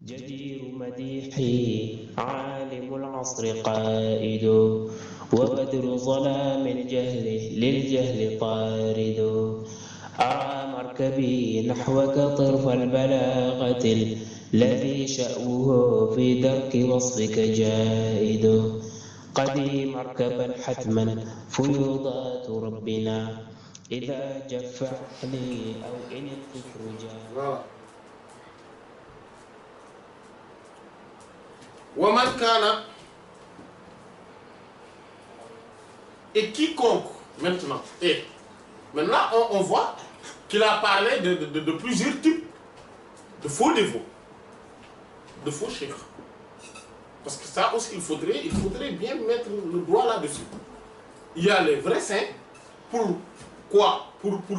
جدير مديحي عالم العصر قائد وبدر ظلام الجهل للجهل طارد أرى مركبي نحوك طرف البلاغة الذي شأوه في درك وصفك جائد قدي مركبا حتما فيوضات ربنا إذا جف عقلي أو إن الكفر جاء. ومن كان et quiconque maintenant on voit qu'il a parlé de plusieurs types de faux dévots, de faux cheikhs, parce que ça aussi il faudrait bien mettre le doigt là-dessus. Il y a les vrais saints pour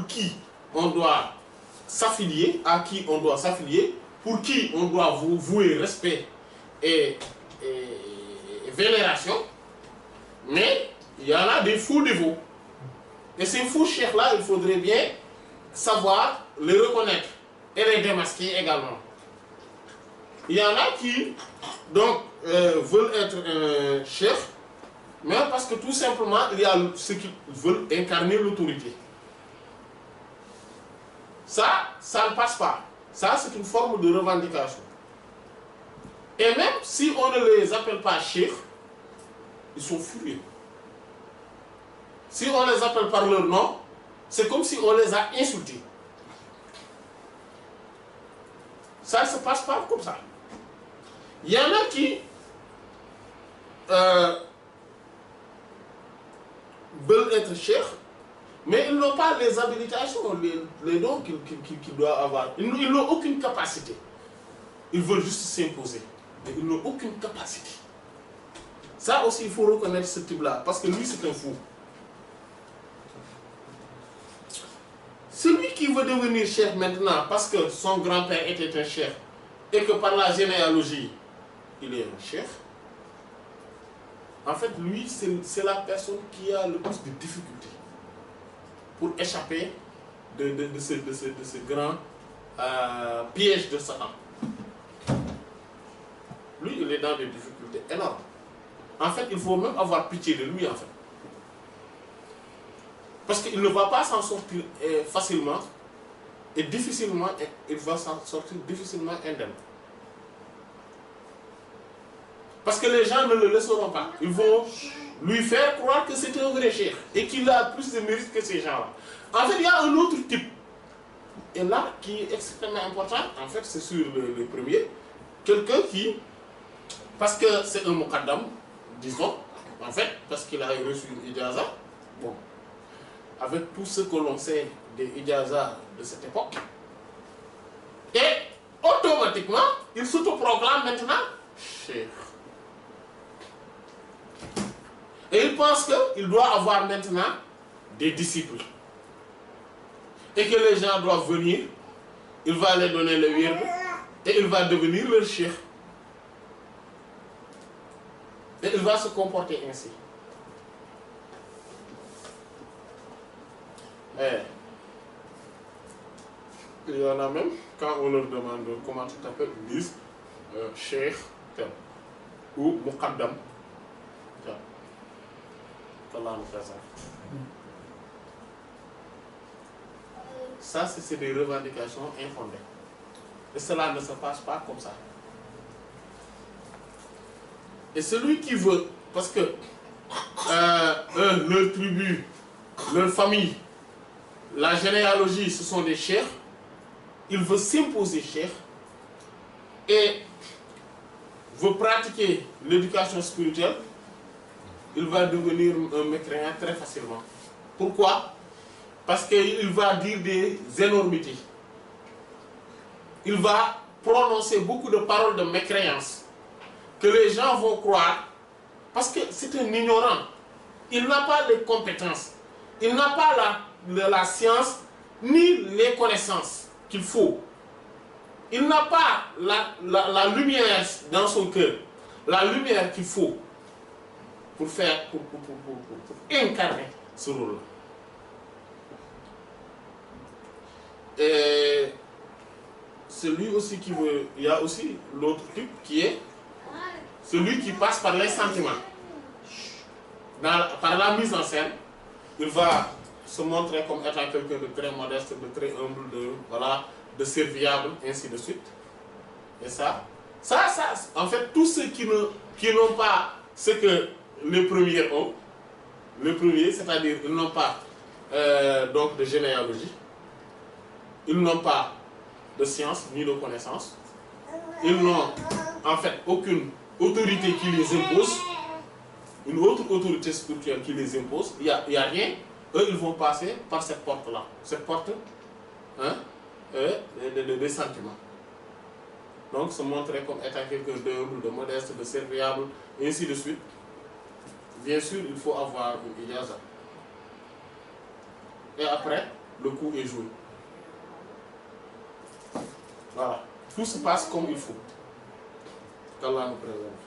qui on doit s'affilier, à qui on doit s'affilier, pour qui on doit vouer respect et vénération, mais il y en a des faux dévots. Et ces faux cheikhs-là, il faudrait bien savoir les reconnaître et les démasquer également. Il y en a qui donc veulent être un cheikh, mais parce que tout simplement, il y a ceux qui veulent incarner l'autorité. Ça ne passe pas. Ça, c'est une forme de revendication. Et même si on ne les appelle pas cheikh, ils sont furieux. Si on les appelle par leur nom, c'est comme si on les a insultés. Ça ne se passe pas comme ça. Il y en a qui veulent être cheikh, mais ils n'ont pas les habilitations, les dons qu'ils doivent avoir. Ils n'ont aucune capacité. Ils veulent juste s'imposer. Mais ils n'ont aucune capacité. Ça aussi, il faut reconnaître ce type-là, parce que lui, c'est un fou. Celui qui veut devenir cheikh maintenant, parce que son grand-père était un cheikh, et que par la généalogie, il est un cheikh, en fait, lui, c'est la personne qui a le plus de difficultés pour échapper de ce grand piège de Satan. Lui, il est dans des difficultés énormes. En fait, il faut même avoir pitié de lui, en fait. Parce qu'il ne va pas s'en sortir facilement et difficilement, il va s'en sortir difficilement indemne. Parce que les gens ne le laisseront pas. Ils vont lui faire croire que c'est un vrai cheikh et qu'il a plus de mérite que ces gens-là. En fait, il y a un autre type. Et là, qui est extrêmement important, en fait, c'est sur le premier. Quelqu'un qui, parce que c'est un muqaddam, disons, en fait, parce qu'il a reçu une ijaza, bon, avec tout ce que l'on sait des ijazas de cette époque, et automatiquement, il s'autoproclame maintenant cheikh. Et il pense qu'il doit avoir maintenant des disciples. Et que les gens doivent venir, il va leur donner le wird, et il va devenir leur cheikh. Et il va se comporter ainsi. Il y en a même, quand on leur demande comment tu t'appelles, ils disent cheikh tel, ou muqaddam tel. Qu'Allah nous fait ça. Ça, c'est des revendications infondées. Et cela ne se passe pas comme ça. Et celui qui veut, parce que leur tribu, leur famille, la généalogie, ce sont des cheikhs, il veut s'imposer cheikh et veut pratiquer l'éducation spirituelle, il va devenir un mécréant très facilement. Pourquoi? Parce qu'il va dire des énormités. Il va prononcer beaucoup de paroles de mécréance que les gens vont croire parce que c'est un ignorant. Il n'a pas les compétences, il n'a pas la science ni les connaissances qu'il faut. Il n'a pas la lumière dans son cœur, la lumière qu'il faut pour incarner ce rôle-là. Et celui aussi qui veut... Il y a aussi l'autre type qui est celui qui passe par les sentiments. Par la mise en scène, il va se montrer comme étant quelqu'un de très modeste, de très humble, de serviable, ainsi de suite. Et ça, en fait, tous ceux qui n'ont pas ce que les premiers ont, les premiers, c'est-à-dire ils n'ont pas donc de généalogie, ils n'ont pas de science ni de connaissance, ils n'ont en fait aucune autorité qui les impose, une autre autorité spirituelle qui les impose, il n'y a rien, eux ils vont passer par cette porte-là, cette porte des sentiments. Donc se montrer comme étant quelqu'un d'humble, de modeste, de serviable, et ainsi de suite. Bien sûr, il faut avoir une ijaza. Et après, le coup est joué. Voilà. Tout se passe comme il faut. Qu'Allah nous préserve.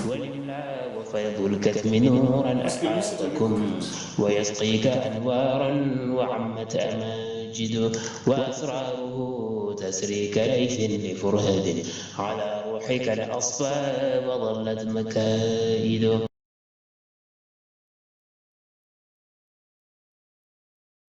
ولله وفيض الكتم نورا أحاطكم ويسقيك أنوارا وعمت أماجد وأسراره تسري كليث لفرهد على روحك الأصفى وظلت مكائد